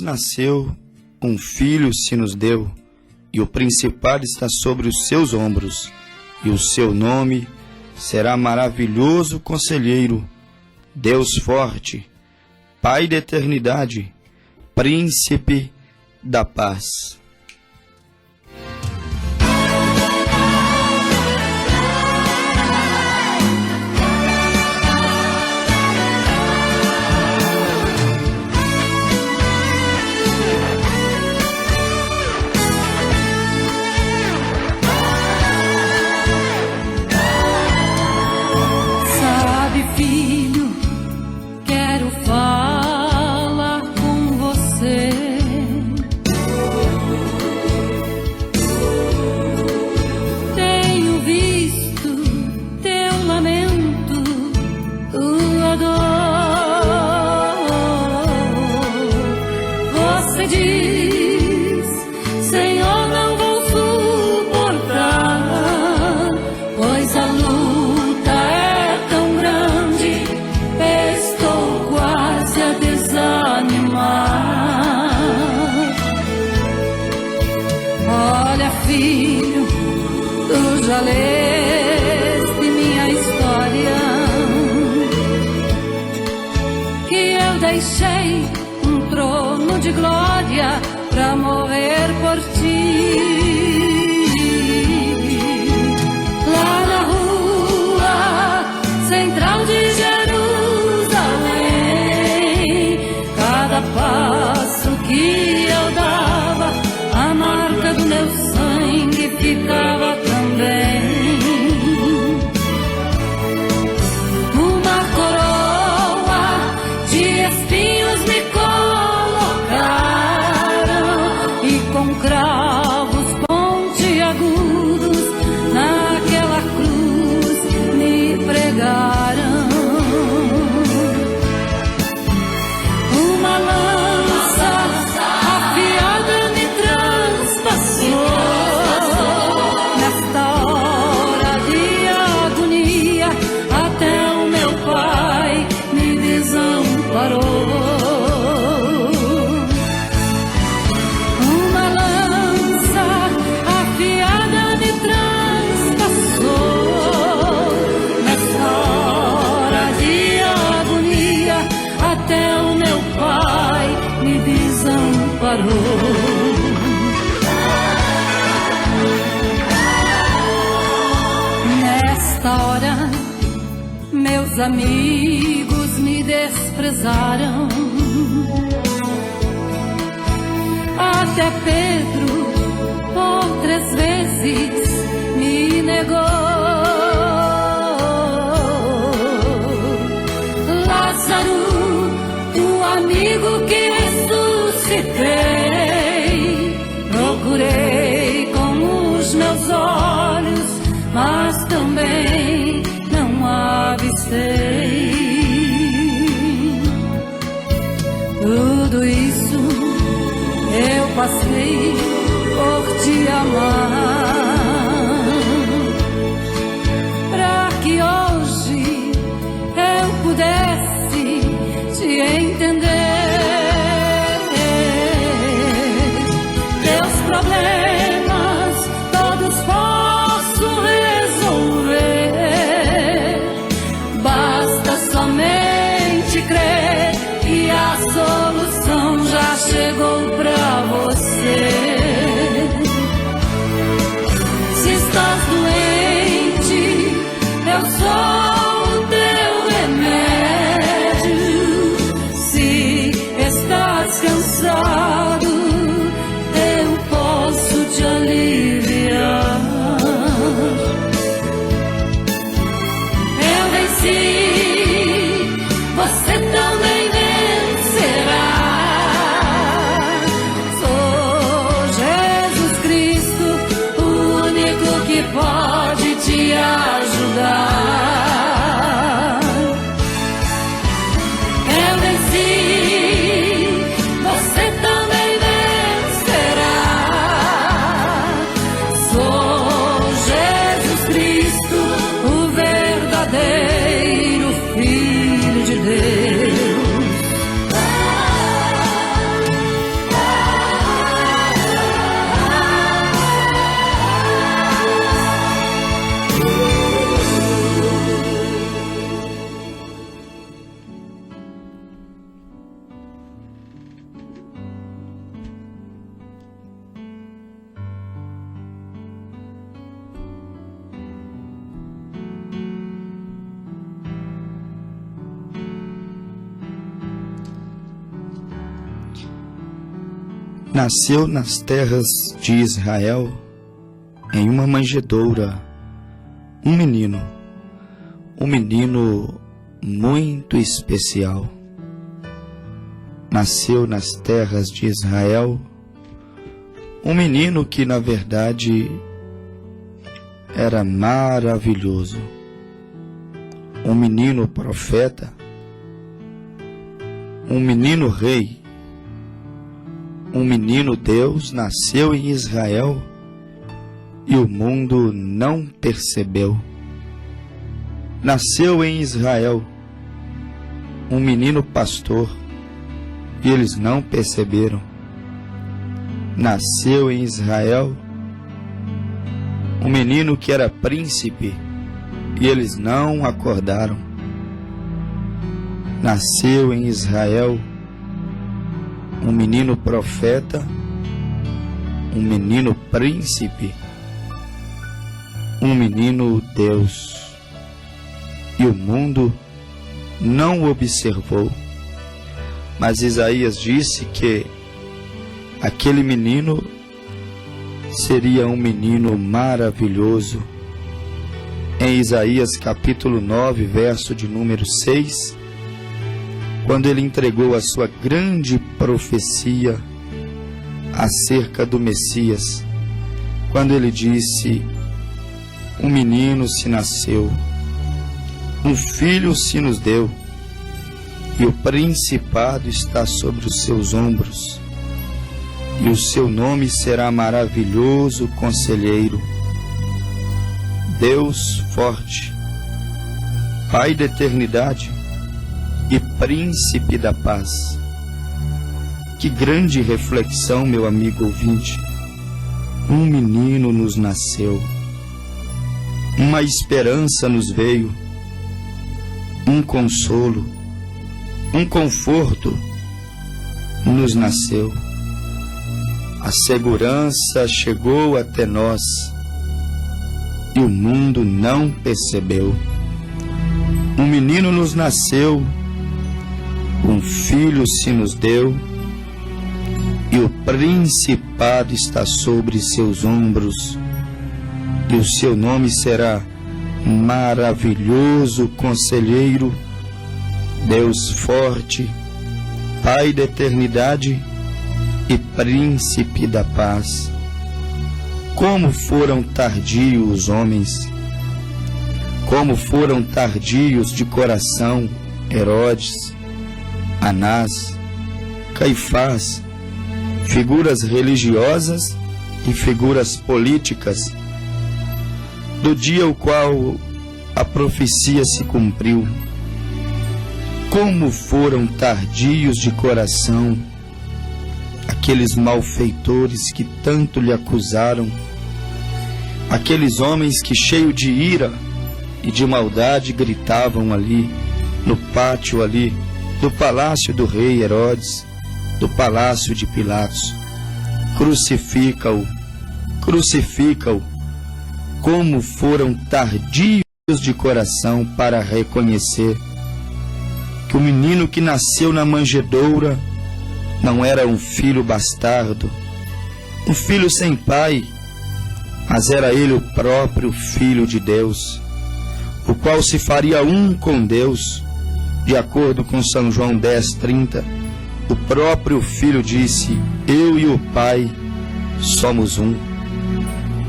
nasceu, um filho se nos deu, e o principado está sobre os seus ombros, e o seu nome será maravilhoso conselheiro, Deus forte, Pai da eternidade, Príncipe da paz. Filho, tu já leste minha história, que eu deixei um trono de glória pra morrer por ti. Lá na rua central de Jerusalém, cada passo que eu dava, a marca do meu sangue ficava também. Uma coroa de espinhos me colocaram, e com cravos pontiagudos naquela cruz me pregaram. Uma lança afiada me transpassou. Nesta hora de agonia, até o meu pai me desamparou. Uma lança afiada me transpassou. Nesta hora de agonia, até o meu pai me desamparou. Nesta hora, meus amigos me desprezaram. Até Pedro, por 3 vezes, me negou. Lázaro, o amigo que ressuscitei, procurei com os meus olhos, mas também não avistei. Tudo isso eu passei por te amar, pra que hoje eu pudesse te entender. Teus problemas todos posso resolver, basta somente crer que a solução já chegou pra você. Se estás doente, eu sou o teu remédio. Se estás cansado, eu posso te aliviar. Eu venci, você também vencerá. Sou Jesus Cristo, o único que pode te ajudar. Eu venci, você também vencerá. Sou Jesus Cristo, o verdadeiro Filho de Deus. Nasceu nas terras de Israel, em uma manjedoura, um menino muito especial. Nasceu nas terras de Israel, um menino que na verdade era maravilhoso, um menino profeta, um menino rei, um menino Deus nasceu em Israel e o mundo não percebeu. Nasceu em Israel um menino pastor e eles não perceberam. Nasceu em Israel um menino que era príncipe e eles não acordaram. Nasceu em Israel um menino profeta, um menino príncipe, um menino Deus. E o mundo não observou. Mas Isaías disse que aquele menino seria um menino maravilhoso. Em Isaías capítulo 9, verso de número 6, quando ele entregou a sua grande profecia acerca do Messias, quando ele disse: um menino se nasceu, um filho se nos deu, e o principado está sobre os seus ombros, e o seu nome será Maravilhoso Conselheiro, Deus Forte, Pai da Eternidade e Príncipe da Paz. Que grande reflexão, meu amigo ouvinte! Um menino nos nasceu, uma esperança nos veio, um consolo, um conforto nos nasceu. A segurança chegou até nós e o mundo não percebeu. Um menino nos nasceu, um filho se nos deu, e o principado está sobre seus ombros, e o seu nome será Maravilhoso Conselheiro, Deus Forte, Pai da Eternidade e Príncipe da Paz. Como foram tardios os homens, como foram tardios de coração Herodes, Anás, Caifás, figuras religiosas e figuras políticas, do dia ao qual a profecia se cumpriu. Como foram tardios de coração aqueles malfeitores que tanto lhe acusaram, aqueles homens que, cheios de ira e de maldade, gritavam ali, no pátio ali, do palácio do rei Herodes, do palácio de Pilatos: crucifica-o, crucifica-o. Como foram tardios de coração para reconhecer que o menino que nasceu na manjedoura não era um filho bastardo, um filho sem pai, mas era ele o próprio Filho de Deus, o qual se faria um com Deus. De acordo com São João 10:30, o próprio Filho disse: eu e o Pai somos um.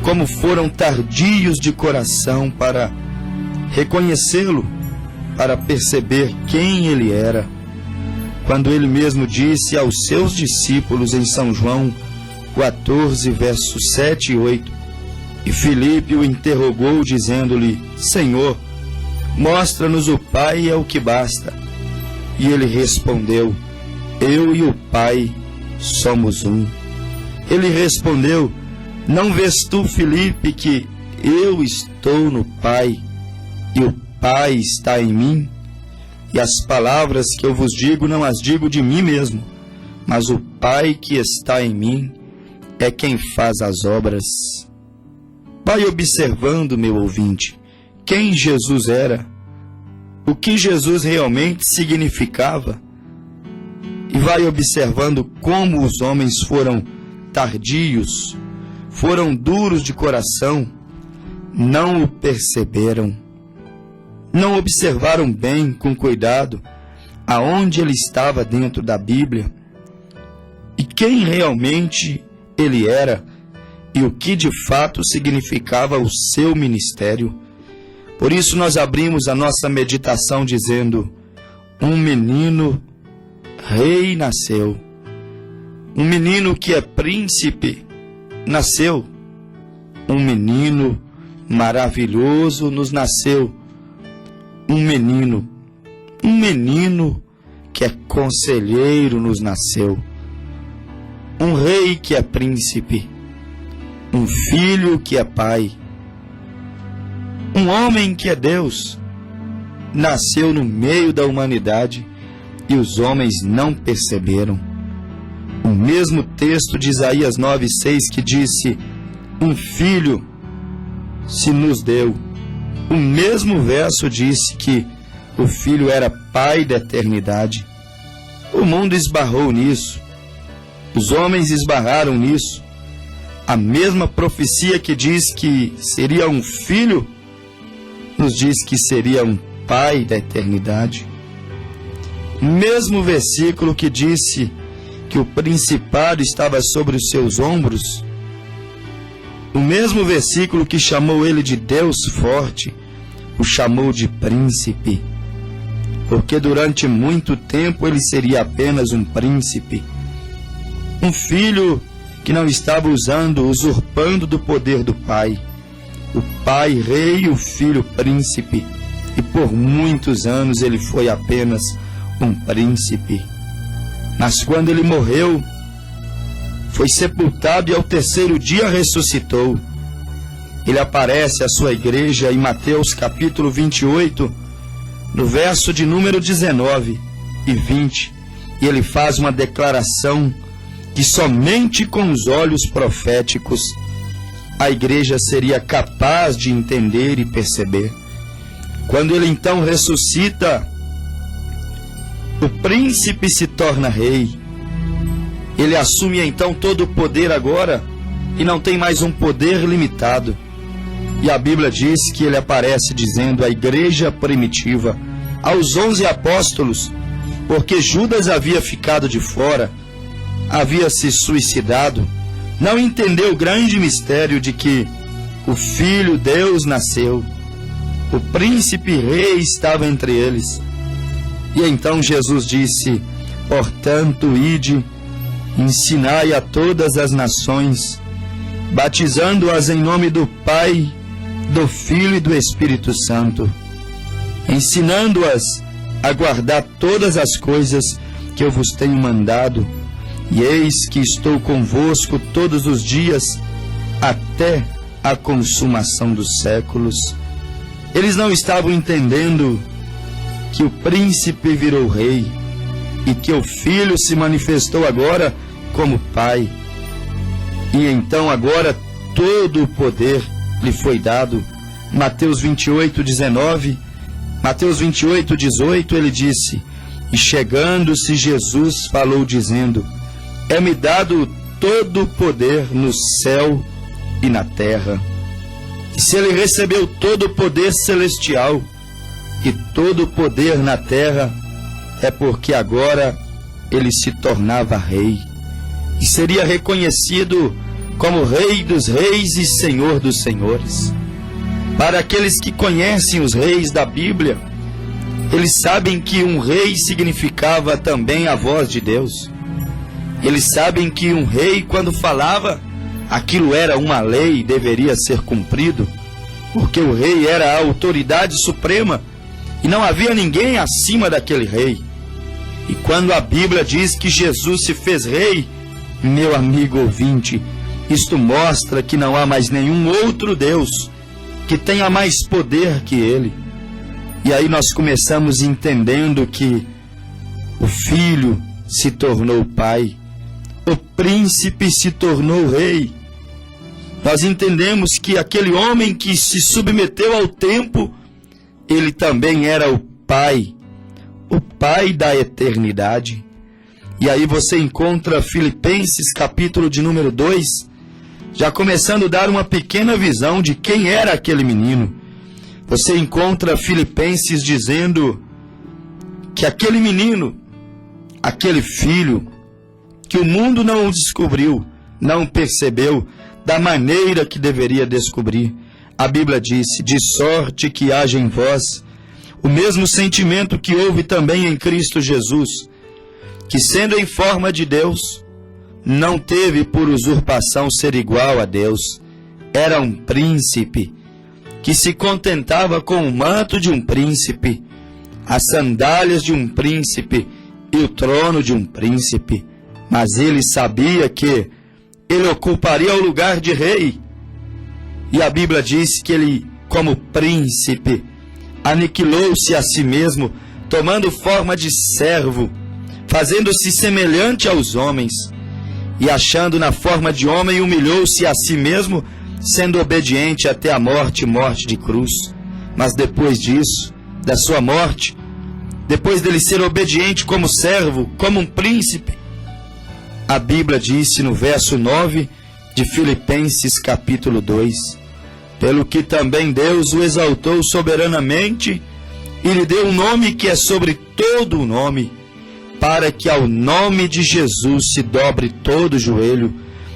Como foram tardios de coração para reconhecê-lo, para perceber quem ele era, quando ele mesmo disse aos seus discípulos em São João 14, versos 7 e 8, e Filipe o interrogou dizendo-lhe: Senhor, mostra-nos o Pai, é o que basta. E ele respondeu: eu e o Pai somos um. Ele respondeu: não vês tu, Filipe, que eu estou no Pai e o Pai está em mim? E as palavras que eu vos digo não as digo de mim mesmo, mas o Pai que está em mim é quem faz as obras. Vai observando, meu ouvinte, quem Jesus era, o que Jesus realmente significava. e vai observando como os homens foram tardios, foram duros de coração, não o perceberam, não observaram bem, com cuidado, aonde ele estava dentro da Bíblia e quem realmente ele era e o que de fato significava o seu ministério. Por isso nós abrimos a nossa meditação dizendo: um menino rei nasceu, um menino que é príncipe nasceu, um menino maravilhoso nos nasceu, um menino que é conselheiro nos nasceu, um rei que é príncipe, um filho que é pai, um homem que é Deus, nasceu no meio da humanidade e os homens não perceberam. O mesmo texto de Isaías 9:6 que disse: um filho se nos deu. O mesmo verso disse que o filho era pai da eternidade. O mundo esbarrou nisso. Os homens esbarraram nisso. A mesma profecia que diz que seria um filho, nos diz que seria um pai da eternidade. O mesmo versículo que disse que o principado estava sobre os seus ombros, o mesmo versículo que chamou ele de Deus forte, o chamou de príncipe, porque durante muito tempo ele seria apenas um príncipe, um filho que não estava usurpando do poder do pai, o pai rei e o filho príncipe, e por muitos anos ele foi apenas um príncipe. Mas quando ele morreu, foi sepultado e ao terceiro dia ressuscitou. Ele aparece à sua igreja em Mateus capítulo 28, no verso de número 19 e 20, e ele faz uma declaração que somente com os olhos proféticos a igreja seria capaz de entender e perceber. Quando ele então ressuscita, o príncipe se torna rei. Ele assume então todo o poder agora e não tem mais um poder limitado. E a Bíblia diz que ele aparece dizendo à igreja primitiva, aos 11 apóstolos, porque Judas havia ficado de fora, havia se suicidado, não entendeu o grande mistério de que o Filho Deus nasceu, o príncipe rei estava entre eles. E então Jesus disse: portanto, ide, ensinai a todas as nações, batizando-as em nome do Pai, do Filho e do Espírito Santo, ensinando-as a guardar todas as coisas que eu vos tenho mandado, e eis que estou convosco todos os dias, até a consumação dos séculos. Eles não estavam entendendo que o príncipe virou rei e que o filho se manifestou agora como pai. E então agora todo o poder lhe foi dado. Mateus 28:19, Mateus 28:18, ele disse: e chegando-se Jesus falou dizendo: é-me dado todo o poder no céu e na terra. E se ele recebeu todo o poder celestial e todo o poder na terra, é porque agora ele se tornava rei e seria reconhecido como Rei dos Reis e Senhor dos Senhores. Para aqueles que conhecem os reis da Bíblia, eles sabem que um rei significava também a voz de Deus. Eles sabem que um rei, quando falava, aquilo era uma lei e deveria ser cumprido, porque o rei era a autoridade suprema e não havia ninguém acima daquele rei. E quando a Bíblia diz que Jesus se fez rei, meu amigo ouvinte, isto mostra que não há mais nenhum outro Deus que tenha mais poder que ele. E aí nós começamos entendendo que o filho se tornou pai, o príncipe se tornou rei. Nós entendemos que aquele homem que se submeteu ao tempo, ele também era o pai da eternidade. E aí você encontra Filipenses, capítulo de número 2, já começando a dar uma pequena visão de quem era aquele menino. Você encontra Filipenses dizendo que aquele menino, aquele filho, que o mundo não descobriu, não percebeu da maneira que deveria descobrir. A Bíblia disse: de sorte que haja em vós o mesmo sentimento que houve também em Cristo Jesus, que sendo em forma de Deus, não teve por usurpação ser igual a Deus. Era um príncipe, que se contentava com o manto de um príncipe, as sandálias de um príncipe e o trono de um príncipe. Mas ele sabia que ele ocuparia o lugar de rei. E a Bíblia diz que ele, como príncipe, aniquilou-se a si mesmo, tomando forma de servo, fazendo-se semelhante aos homens, e achando na forma de homem, humilhou-se a si mesmo, sendo obediente até a morte, morte de cruz. Mas depois disso, da sua morte, depois dele ser obediente como servo, como um príncipe, a Bíblia disse no verso 9 de Filipenses capítulo 2, pelo que também Deus o exaltou soberanamente e lhe deu um nome que é sobre todo o nome, para que ao nome de Jesus se dobre todo o joelho,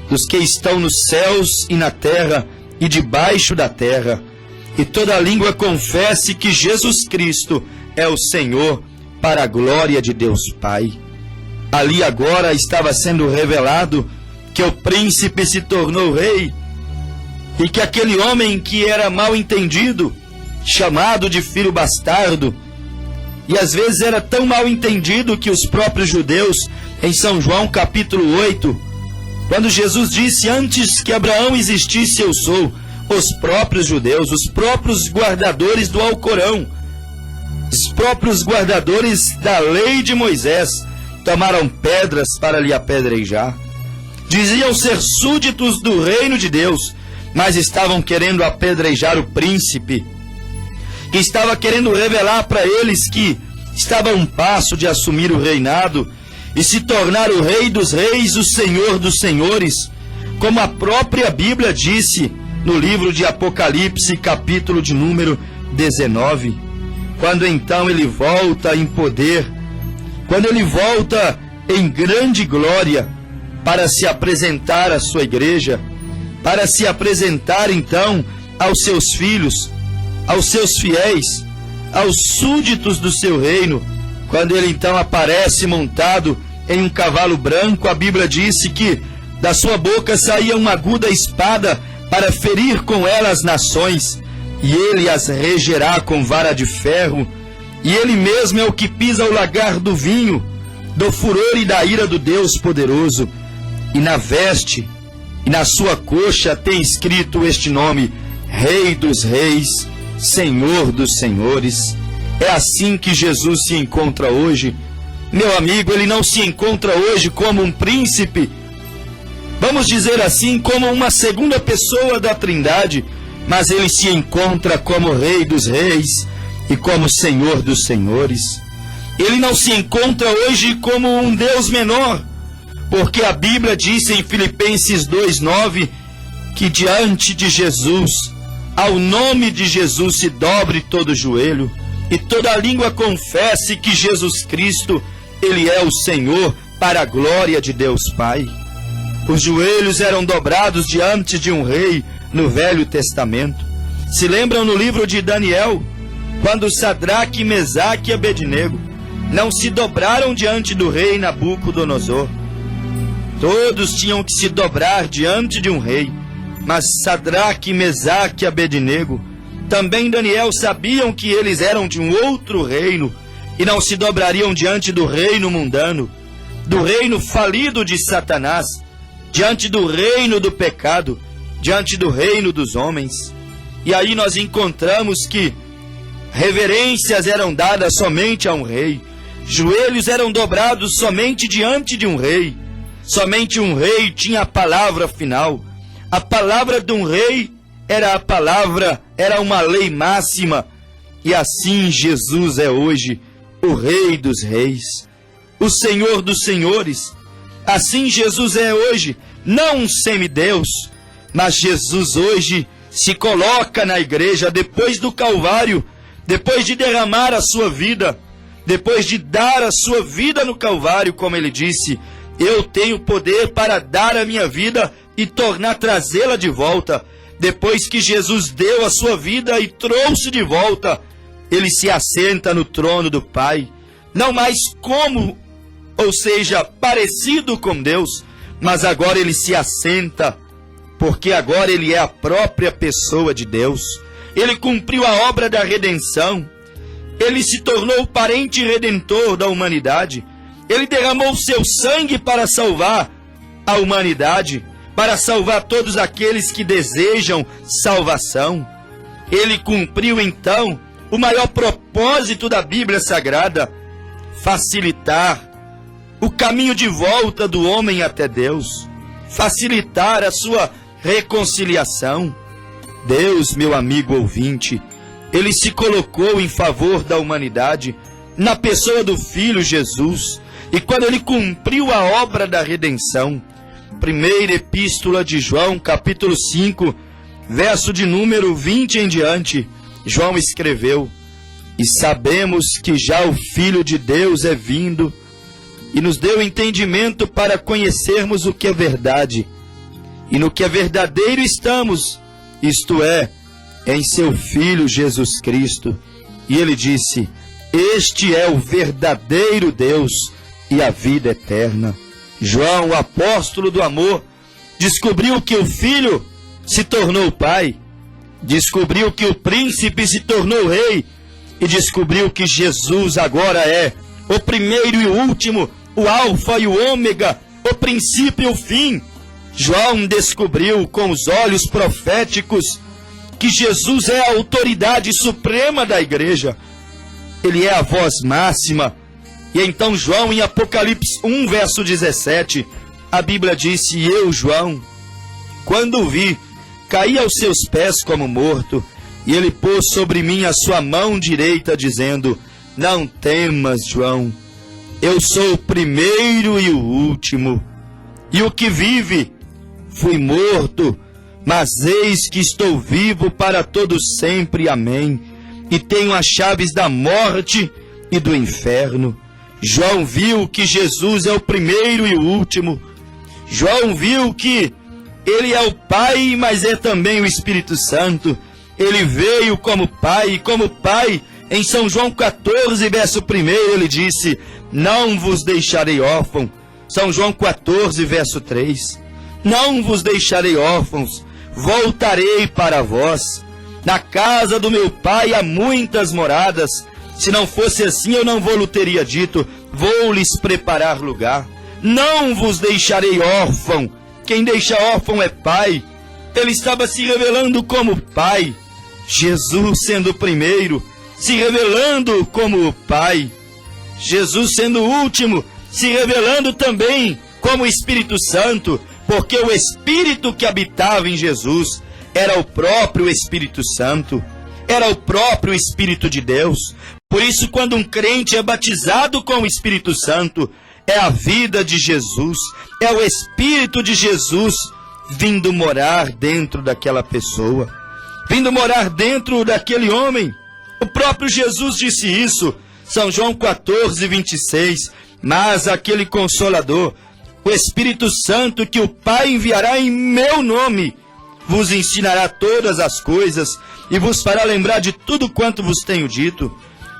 dos que estão nos céus e na terra e debaixo da terra, e toda língua confesse que Jesus Cristo é o Senhor, para a glória de Deus Pai. Ali agora estava sendo revelado que o príncipe se tornou rei, e que aquele homem que era mal entendido, chamado de filho bastardo, e às vezes era tão mal entendido que os próprios judeus, em São João capítulo 8, quando Jesus disse: antes que Abraão existisse eu sou, os próprios judeus, os próprios guardadores do Alcorão, os próprios guardadores da lei de Moisés, tomaram pedras para lhe apedrejar. Diziam ser súditos do reino de Deus, mas estavam querendo apedrejar o príncipe, que estava querendo revelar para eles que estava a um passo de assumir o reinado e se tornar o Rei dos Reis, o Senhor dos Senhores, como a própria Bíblia disse no livro de Apocalipse, capítulo de número 19. Quando então ele volta em poder, quando ele volta em grande glória para se apresentar à sua igreja, para se apresentar então aos seus filhos, aos seus fiéis, aos súditos do seu reino, quando ele então aparece montado em um cavalo branco, a Bíblia disse que da sua boca saía uma aguda espada para ferir com ela as nações, e ele as regerá com vara de ferro, e ele mesmo é o que pisa o lagar do vinho, do furor e da ira do Deus poderoso. E na veste e na sua coxa tem escrito este nome: Rei dos Reis, Senhor dos Senhores. É assim que Jesus se encontra hoje. Meu amigo, ele não se encontra hoje como um príncipe, vamos dizer assim, como uma segunda pessoa da Trindade, mas ele se encontra como Rei dos Reis e como Senhor dos Senhores. Ele não se encontra hoje como um Deus menor, porque a Bíblia diz em Filipenses 2:9 que diante de Jesus, ao nome de Jesus se dobre todo o joelho e toda língua confesse que Jesus Cristo, ele é o Senhor, para a glória de Deus Pai. Os joelhos eram dobrados diante de um rei no Velho Testamento. Se lembram no livro de Daniel, quando Sadraque, Mesaque e Abednego não se dobraram diante do rei Nabucodonosor? Todos tinham que se dobrar diante de um rei, mas Sadraque, Mesaque e Abednego, também Daniel, sabiam que eles eram de um outro reino e não se dobrariam diante do reino mundano, do reino falido de Satanás, diante do reino do pecado, diante do reino dos homens. E aí nós encontramos que reverências eram dadas somente a um rei, joelhos eram dobrados somente diante de um rei. Somente um rei tinha a palavra final. A palavra de um rei era a palavra, era uma lei máxima. E assim Jesus é hoje o Rei dos Reis, o Senhor dos senhores. Assim Jesus é hoje, não um semideus, mas Jesus hoje se coloca na igreja depois do Calvário, depois de derramar a sua vida, depois de dar a sua vida no Calvário, como ele disse, eu tenho poder para dar a minha vida e trazê-la de volta. Depois que Jesus deu a sua vida e trouxe de volta, ele se assenta no trono do Pai, não mais como, ou seja, parecido com Deus, mas agora ele se assenta, porque agora ele é a própria pessoa de Deus. Ele cumpriu a obra da redenção, ele se tornou o parente redentor da humanidade, ele derramou seu sangue para salvar a humanidade, para salvar todos aqueles que desejam salvação. Ele cumpriu então o maior propósito da Bíblia Sagrada: facilitar o caminho de volta do homem até Deus, facilitar a sua reconciliação. Deus, meu amigo ouvinte, ele se colocou em favor da humanidade na pessoa do Filho Jesus, e quando ele cumpriu a obra da redenção, primeira epístola de João, capítulo 5, verso de número 20 em diante, João escreveu: e sabemos que já o Filho de Deus é vindo e nos deu entendimento para conhecermos o que é verdade, e no que é verdadeiro estamos, isto é, em seu Filho Jesus Cristo. E ele disse: este é o verdadeiro Deus e a vida eterna. João, o apóstolo do amor, descobriu que o Filho se tornou Pai, descobriu que o príncipe se tornou rei, e descobriu que Jesus agora é o primeiro e o último, o alfa e o ômega, o princípio e o fim. João descobriu com os olhos proféticos que Jesus é a autoridade suprema da igreja. Ele é a voz máxima. E então João, em Apocalipse 1, verso 17, a Bíblia disse: e eu, João, quando o vi, caí aos seus pés como morto, e ele pôs sobre mim a sua mão direita, dizendo: não temas, João, eu sou o primeiro e o último, e o que vive. Fui morto, mas eis que estou vivo para todo sempre, amém, e tenho as chaves da morte e do inferno. João viu que Jesus é o primeiro e o último. João viu que ele é o Pai, mas é também o Espírito Santo. Ele veio como Pai, e como Pai, em São João 14, verso 1, ele disse: não vos deixarei órfão. São João 14, verso 3. Não vos deixarei órfãos, voltarei para vós. Na casa do meu Pai há muitas moradas. Se não fosse assim, eu não vou-lhe teria dito: vou lhes preparar lugar. Não vos deixarei órfão. Quem deixa órfão é Pai. Ele estava se revelando como Pai. Jesus sendo o primeiro, se revelando como Pai. Jesus sendo o último, se revelando também como Espírito Santo, porque o Espírito que habitava em Jesus era o próprio Espírito Santo, era o próprio Espírito de Deus. Por isso, quando um crente é batizado com o Espírito Santo, é a vida de Jesus, é o Espírito de Jesus vindo morar dentro daquela pessoa, vindo morar dentro daquele homem. O próprio Jesus disse isso, São João 14, 26, mas aquele Consolador, o Espírito Santo, que o Pai enviará em meu nome, vos ensinará todas as coisas e vos fará lembrar de tudo quanto vos tenho dito.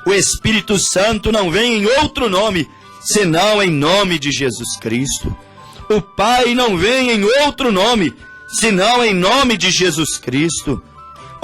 O Espírito Santo não vem em outro nome, senão em nome de Jesus Cristo. O Pai não vem em outro nome, senão em nome de Jesus Cristo.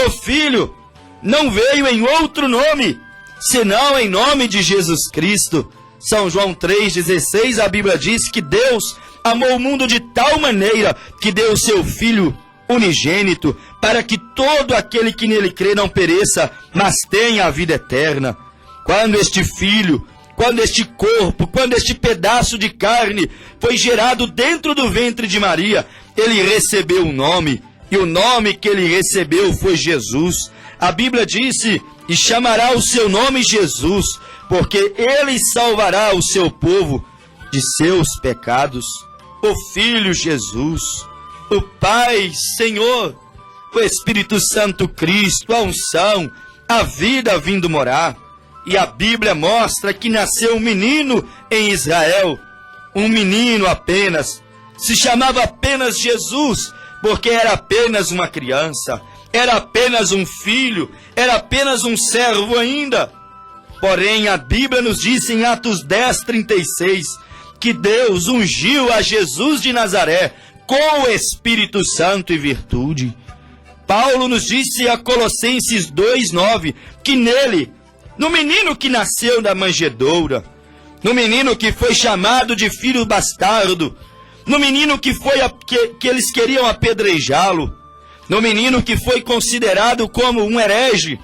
O Filho não veio em outro nome, senão em nome de Jesus Cristo. São João 3,16, a Bíblia diz que Deus amou o mundo de tal maneira que deu o seu Filho unigênito, para que todo aquele que nele crê não pereça, mas tenha a vida eterna. Quando este Filho, quando este corpo, quando este pedaço de carne foi gerado dentro do ventre de Maria, ele recebeu um nome, e o nome que ele recebeu foi Jesus. A Bíblia disse e chamará o seu nome Jesus, porque ele salvará o seu povo de seus pecados. O Filho Jesus, o Pai, Senhor, o Espírito Santo Cristo, a unção, a vida vindo morar. E a Bíblia mostra que nasceu um menino em Israel, um menino apenas, se chamava apenas Jesus, porque era apenas uma criança, era apenas um filho, era apenas um servo ainda. Porém, a Bíblia nos diz em Atos 10:36, que Deus ungiu a Jesus de Nazaré com o Espírito Santo e virtude. Paulo nos disse a Colossenses 2:9, que nele, no menino que nasceu da manjedoura, no menino que foi chamado de filho bastardo, no menino que eles queriam apedrejá-lo, no menino que foi considerado como um herege,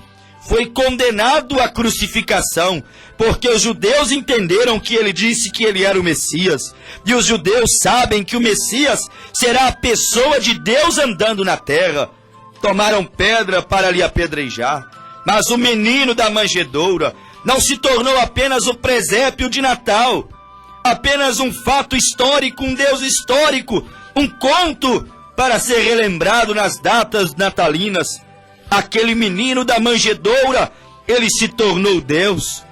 foi condenado à crucificação, porque os judeus entenderam que ele disse que ele era o Messias, e os judeus sabem que o Messias será a pessoa de Deus andando na terra. Tomaram pedra para lhe apedrejar, mas o menino da manjedoura não se tornou apenas o presépio de Natal, apenas um fato histórico, um Deus histórico, um conto para ser relembrado nas datas natalinas. Aquele menino da manjedoura, ele se tornou Deus.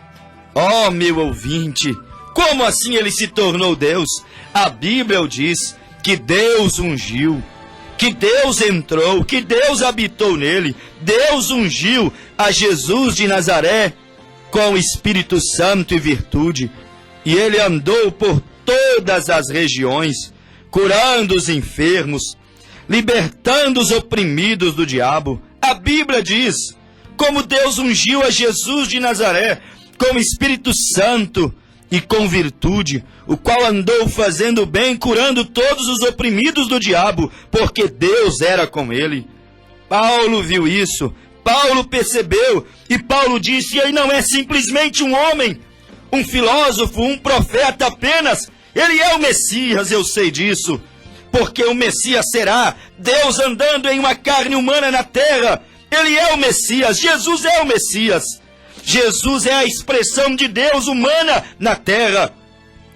Oh, meu ouvinte, como assim ele se tornou Deus? A Bíblia diz que Deus ungiu, que Deus entrou, que Deus habitou nele. Deus ungiu a Jesus de Nazaré com o Espírito Santo e virtude. E ele andou por todas as regiões, curando os enfermos, libertando os oprimidos do diabo. A Bíblia diz como Deus ungiu a Jesus de Nazaré com o Espírito Santo e com virtude, o qual andou fazendo bem, curando todos os oprimidos do diabo, porque Deus era com ele. Paulo viu isso, Paulo percebeu, e Paulo disse: ele não é simplesmente um homem, um filósofo, um profeta apenas, ele é o Messias, eu sei disso, porque o Messias será Deus andando em uma carne humana na terra. Ele é o Messias, Jesus é o Messias, Jesus é a expressão de Deus humana na terra.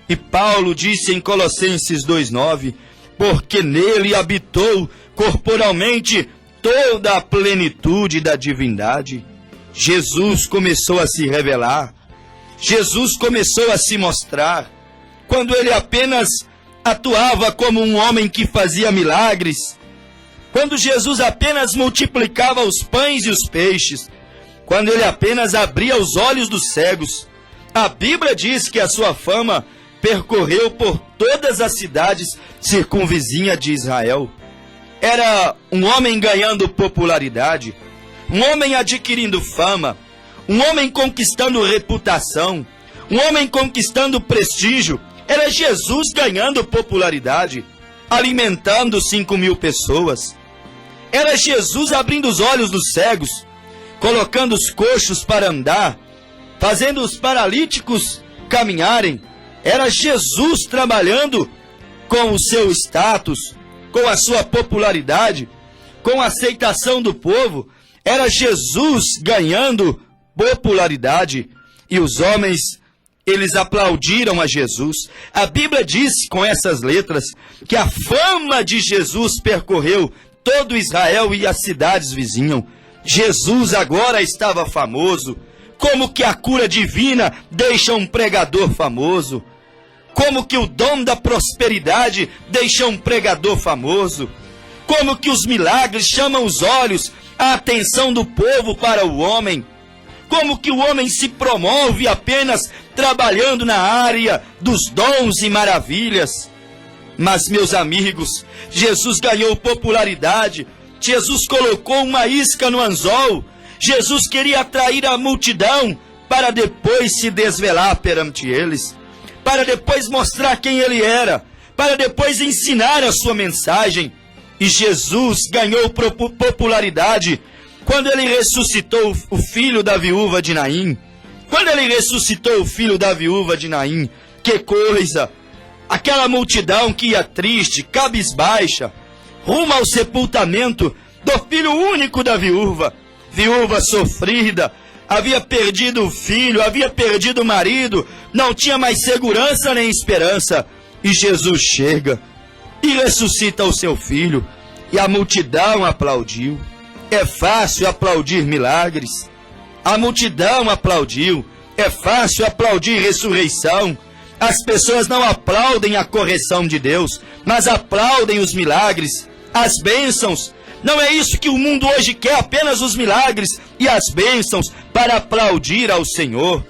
E Paulo disse em Colossenses 2:9, porque nele habitou corporalmente toda a plenitude da divindade. Jesus começou a se revelar, Jesus começou a se mostrar, quando ele apenas atuava como um homem que fazia milagres, quando Jesus apenas multiplicava os pães e os peixes, quando ele apenas abria os olhos dos cegos. A Bíblia diz que a sua fama percorreu por todas as cidades circunvizinhas de Israel. Era um homem ganhando popularidade, um homem adquirindo fama, um homem conquistando reputação, um homem conquistando prestígio. Era Jesus ganhando popularidade, alimentando 5.000 pessoas. Era Jesus abrindo os olhos dos cegos, colocando os coxos para andar, fazendo os paralíticos caminharem. Era Jesus trabalhando com o seu status, com a sua popularidade, com a aceitação do povo. Era Jesus ganhando popularidade, e os homens, eles aplaudiram a Jesus. A Bíblia diz com essas letras que a fama de Jesus percorreu todo Israel e as cidades vizinhas. Jesus agora estava famoso. Como que a cura divina deixa um pregador famoso? Como que o dom da prosperidade deixa um pregador famoso? Como que os milagres chamam os olhos, a atenção do povo para o homem? Como que o homem se promove apenas trabalhando na área dos dons e maravilhas? Mas, meus amigos, Jesus ganhou popularidade, Jesus colocou uma isca no anzol, Jesus queria atrair a multidão para depois se desvelar perante eles, para depois mostrar quem ele era, para depois ensinar a sua mensagem. E Jesus ganhou popularidade quando ele ressuscitou o filho da viúva de Naim. Quando ele ressuscitou o filho da viúva de Naim, que coisa! Aquela multidão que ia triste, cabisbaixa, rumo ao sepultamento do filho único da viúva, viúva sofrida, havia perdido o filho, havia perdido o marido, não tinha mais segurança nem esperança. E Jesus chega e ressuscita o seu filho, e a multidão aplaudiu. É fácil aplaudir milagres. A multidão aplaudiu. É fácil aplaudir ressurreição. As pessoas não aplaudem a correção de Deus, mas aplaudem os milagres, as bênçãos. Não é isso que o mundo hoje quer, apenas os milagres e as bênçãos para aplaudir ao Senhor.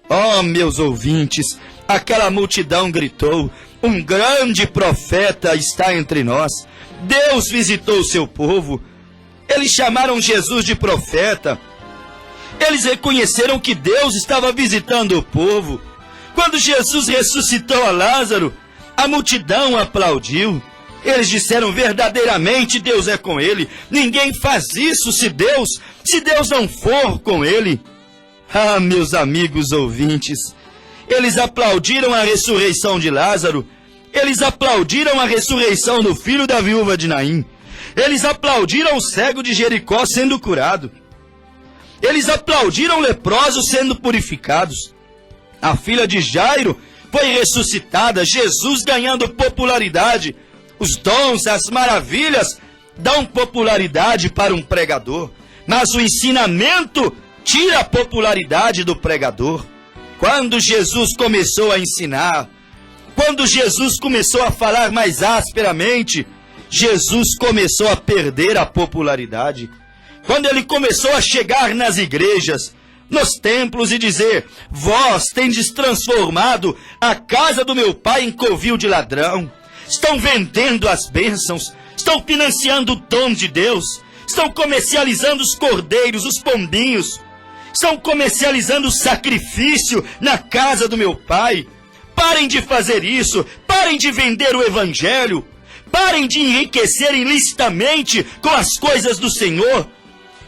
Oh, meus ouvintes, aquela multidão gritou: um grande profeta está entre nós. Deus visitou o seu povo. Eles chamaram Jesus de profeta. Eles reconheceram que Deus estava visitando o povo. Quando Jesus ressuscitou a Lázaro, a multidão aplaudiu. Eles disseram: verdadeiramente Deus é com ele. Ninguém faz isso se Deus não for com ele. Ah, meus amigos ouvintes, eles aplaudiram a ressurreição de Lázaro. Eles aplaudiram a ressurreição do filho da viúva de Naim. Eles aplaudiram o cego de Jericó sendo curado. Eles aplaudiram leprosos sendo purificados. A filha de Jairo foi ressuscitada, Jesus ganhando popularidade. Os dons, as maravilhas dão popularidade para um pregador, mas o ensinamento tira a popularidade do pregador. Quando Jesus começou a ensinar, quando Jesus começou a falar mais asperamente, Jesus começou a perder a popularidade. Quando ele começou a chegar nas igrejas, nos templos e dizer: vós tendes transformado a casa do meu pai em covil de ladrão, estão vendendo as bênçãos, estão financiando o dom de Deus, estão comercializando os cordeiros, os pombinhos, estão comercializando o sacrifício na casa do meu pai. Parem de fazer isso, parem de vender o evangelho, parem de enriquecer ilicitamente com as coisas do Senhor.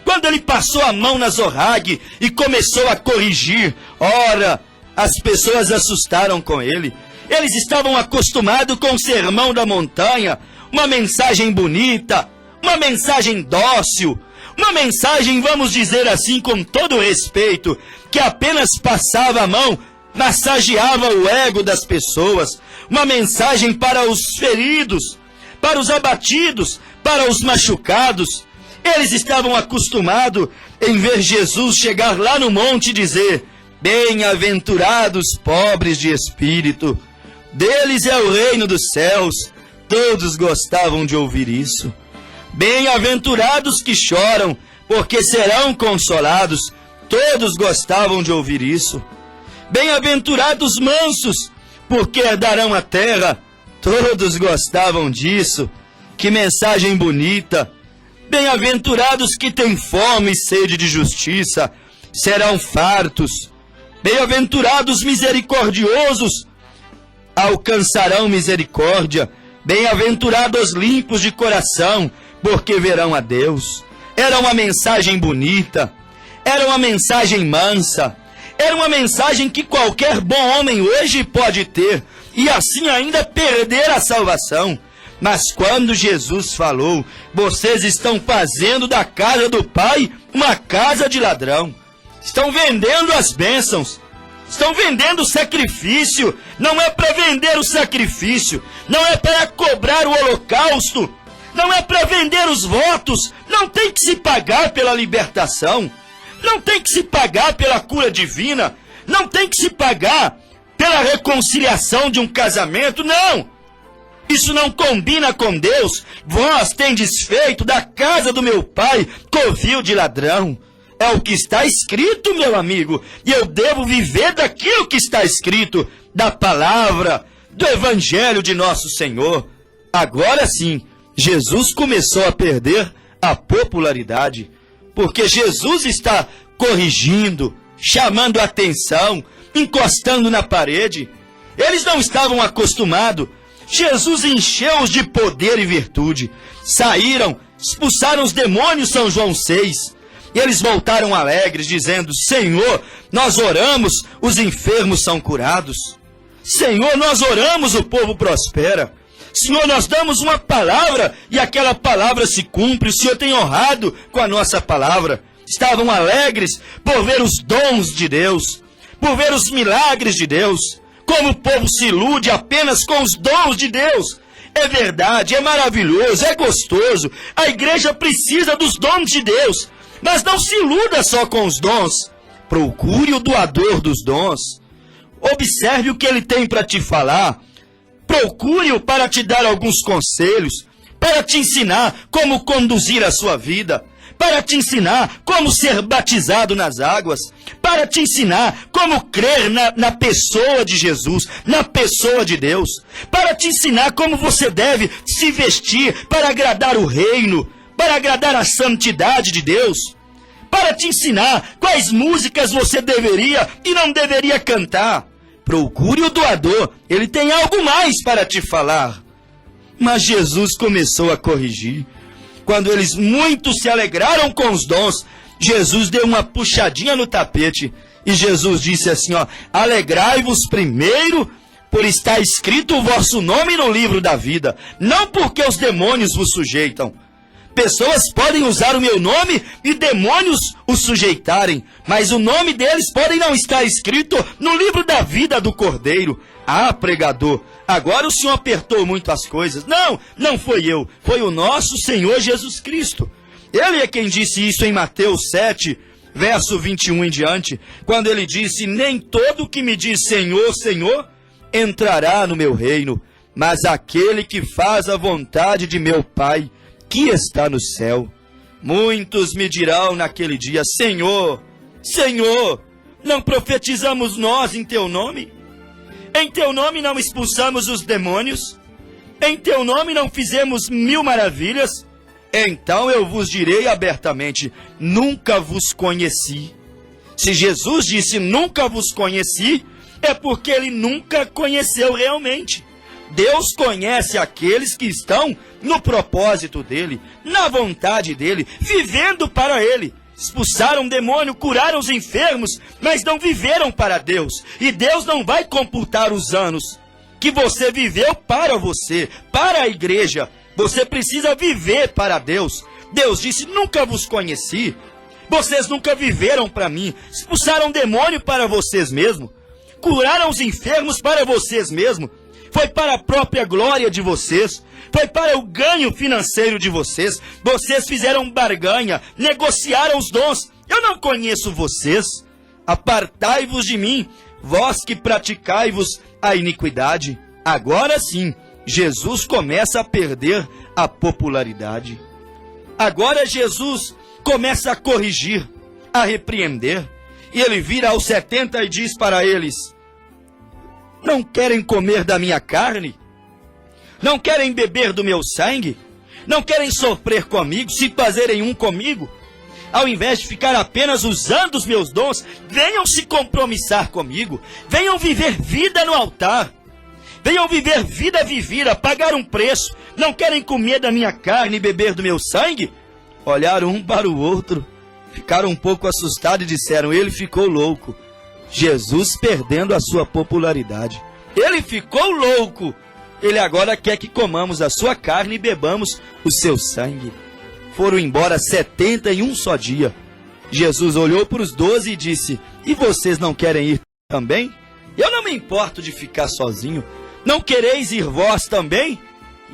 Quando ele passou a mão na Zorrague e começou a corrigir, ora, as pessoas assustaram com ele. Eles estavam acostumados com o sermão da montanha, uma mensagem bonita, uma mensagem dócil, uma mensagem, vamos dizer assim, com todo respeito, que apenas passava a mão, massageava o ego das pessoas, uma mensagem para os feridos, para os abatidos, para os machucados. Eles estavam acostumados em ver Jesus chegar lá no monte e dizer: bem-aventurados pobres de espírito, deles é o reino dos céus. Todos gostavam de ouvir isso. Bem-aventurados que choram, porque serão consolados. Todos gostavam de ouvir isso. Bem-aventurados mansos, porque herdarão a terra. Todos gostavam disso. Que mensagem bonita! Bem-aventurados que têm fome e sede de justiça, serão fartos. Bem-aventurados misericordiosos, alcançarão misericórdia. Bem-aventurados limpos de coração, porque verão a Deus. Era uma mensagem bonita, era uma mensagem mansa, era uma mensagem que qualquer bom homem hoje pode ter, e assim ainda perder a salvação. Mas quando Jesus falou: vocês estão fazendo da casa do Pai uma casa de ladrão, estão vendendo as bênçãos, estão vendendo o sacrifício. Não é para vender o sacrifício, não é para cobrar o holocausto, não é para vender os votos. Não tem que se pagar pela libertação, não tem que se pagar pela cura divina, não tem que se pagar pela reconciliação de um casamento, não. Isso não combina com Deus. Vós tendes feito da casa do meu pai covil de ladrão. É o que está escrito, meu amigo, e eu devo viver daquilo que está escrito, da palavra, do evangelho de nosso Senhor. Agora sim, Jesus começou a perder a popularidade, porque Jesus está corrigindo, chamando a atenção, encostando na parede. Eles não estavam acostumados. Jesus encheu-os de poder e virtude. Saíram, expulsaram os demônios, São João 6. E eles voltaram alegres, dizendo: Senhor, nós oramos, os enfermos são curados. Senhor, nós oramos, o povo prospera. Senhor, nós damos uma palavra e aquela palavra se cumpre. O Senhor tem honrado com a nossa palavra. estavam alegres por ver os dons de Deus, por ver os milagres de Deus. Como o povo se ilude apenas com os dons de Deus. É verdade, é maravilhoso, é gostoso. A igreja precisa dos dons de Deus. Mas não se iluda só com os dons. Procure o doador dos dons. Observe o que ele tem para te falar. Procure-o para te dar alguns conselhos, para te ensinar como conduzir a sua vida, para te ensinar como ser batizado nas águas, para te ensinar como crer na pessoa de Jesus, na pessoa de Deus, para te ensinar como você deve se vestir para agradar o reino, para agradar a santidade de Deus, para te ensinar quais músicas você deveria e não deveria cantar. Procure o doador, ele tem algo mais para te falar. Mas Jesus começou a corrigir. Quando eles muito se alegraram com os dons, Jesus deu uma puxadinha no tapete. E Jesus disse assim, alegrai-vos primeiro por estar escrito o vosso nome no livro da vida, não porque os demônios vos sujeitam. Pessoas podem usar o meu nome e demônios os sujeitarem, mas o nome deles pode não estar escrito no livro da vida do Cordeiro. Ah, pregador, agora o senhor apertou muito as coisas. Não foi eu, foi o nosso Senhor Jesus Cristo. Ele é quem disse isso em Mateus 7, verso 21 em diante, quando ele disse, nem todo que me diz Senhor, Senhor, entrará no meu reino, mas aquele que faz a vontade de meu Pai, que está no céu. Muitos me dirão naquele dia, Senhor, Senhor, não profetizamos nós em teu nome? Em teu nome não expulsamos os demônios? Em teu nome não fizemos 1000 maravilhas? Então eu vos direi abertamente, nunca vos conheci. Se Jesus disse nunca vos conheci, é porque ele nunca conheceu realmente. Deus conhece aqueles que estão no propósito dele, na vontade dele, vivendo para ele. Expulsaram o demônio, curaram os enfermos, mas não viveram para Deus. E Deus não vai computar os anos que você viveu para você, para a igreja. Você precisa viver para Deus. Deus disse, nunca vos conheci. Vocês nunca viveram para mim. Expulsaram o demônio para vocês mesmos. Curaram os enfermos para vocês mesmos. Foi para a própria glória de vocês. Foi para o ganho financeiro de vocês. Vocês fizeram barganha, negociaram os dons. Eu não conheço vocês. Apartai-vos de mim, vós que praticai-vos a iniquidade. Agora sim, Jesus começa a perder a popularidade. Agora Jesus começa a corrigir, a repreender. E ele vira aos 70 e diz para eles, não querem comer da minha carne? Não querem beber do meu sangue? Não querem sofrer comigo, se fazerem um comigo? Ao invés de ficar apenas usando os meus dons, venham se compromissar comigo. Venham viver vida no altar. Venham viver vida vivida, pagar um preço. Não querem comer da minha carne e beber do meu sangue? Olharam um para o outro, ficaram um pouco assustados e disseram, ele ficou louco. Jesus perdendo a sua popularidade. Ele ficou louco. Ele agora quer que comamos a sua carne e bebamos o seu sangue. Foram embora 70 em um só dia. Jesus olhou para os 12 e disse, e vocês não querem ir também? Eu não me importo de ficar sozinho. Não quereis ir vós também?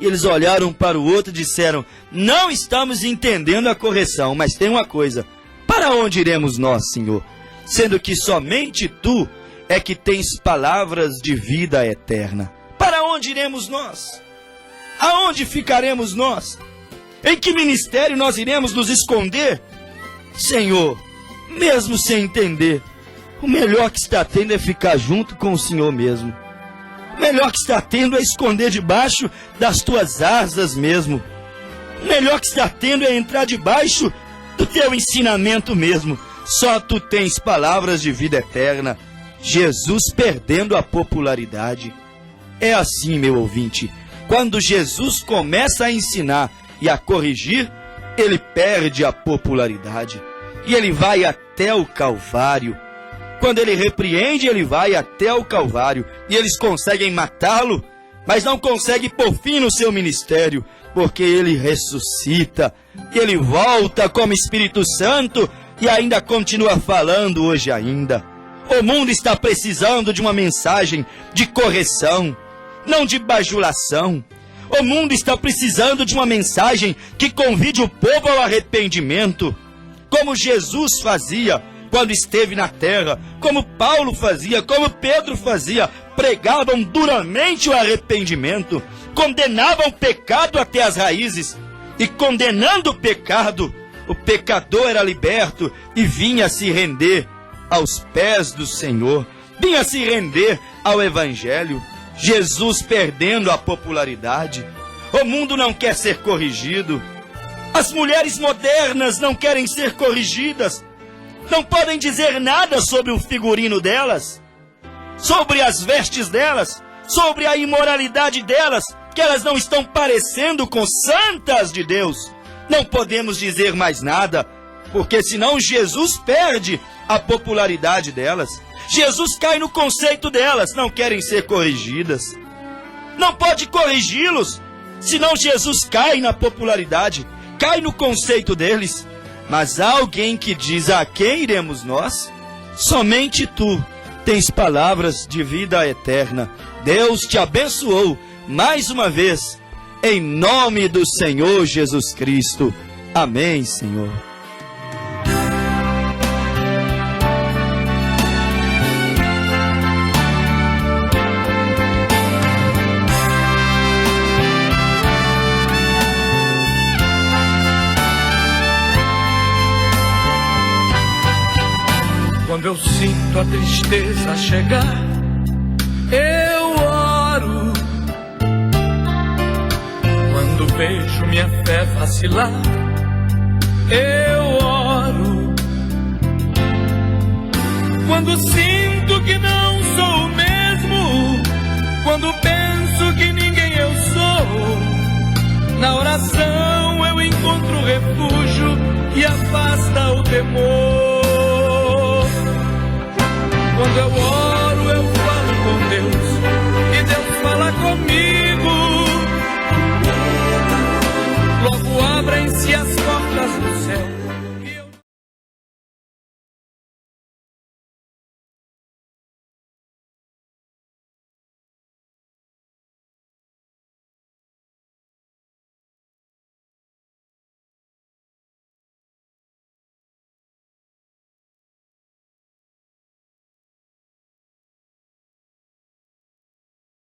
E eles olharam um para o outro e disseram, não estamos entendendo a correção, mas tem uma coisa, para onde iremos nós, Senhor? Sendo que somente Tu é que tens palavras de vida eterna. Para onde iremos nós? Aonde ficaremos nós? Em que ministério nós iremos nos esconder? Senhor, mesmo sem entender, o melhor que está tendo é ficar junto com o Senhor mesmo. O melhor que está tendo é esconder debaixo das Tuas asas mesmo. O melhor que está tendo é entrar debaixo do Teu ensinamento mesmo. Só Tu tens palavras de vida eterna. Jesus perdendo a popularidade. É assim, meu ouvinte, quando Jesus começa a ensinar e a corrigir, ele perde a popularidade. E ele vai até o Calvário. Quando ele repreende, ele vai até o Calvário. E eles conseguem matá-lo, mas não conseguem pôr fim no seu ministério, porque ele ressuscita. Ele volta como Espírito Santo e ainda continua falando hoje ainda. O mundo está precisando de uma mensagem de correção, não de bajulação. O mundo está precisando de uma mensagem que convide o povo ao arrependimento, como Jesus fazia quando esteve na terra, como Paulo fazia, como Pedro fazia. Pregavam duramente o arrependimento, condenavam o pecado até as raízes, e condenando o pecado, o pecador era liberto e vinha se render aos pés do Senhor, vinha se render ao Evangelho. Jesus perdendo a popularidade. O mundo não quer ser corrigido. As mulheres modernas não querem ser corrigidas. Não podem dizer nada sobre o figurino delas, sobre as vestes delas, sobre a imoralidade delas, que elas não estão parecendo com santas de Deus. Não podemos dizer mais nada, porque senão Jesus perde a popularidade delas. Jesus cai no conceito delas, não querem ser corrigidas. Não pode corrigi-los, senão Jesus cai na popularidade, cai no conceito deles. Mas há alguém que diz: a quem iremos nós? Somente tu tens palavras de vida eterna. Deus te abençoou mais uma vez, em nome do Senhor Jesus Cristo. Amém, Senhor. Quando eu sinto a tristeza chegar, eu oro. Quando vejo minha fé vacilar, eu oro. Quando sinto que não sou o mesmo, quando penso que ninguém eu sou, na oração eu encontro refúgio e afasta o temor. Quando eu oro,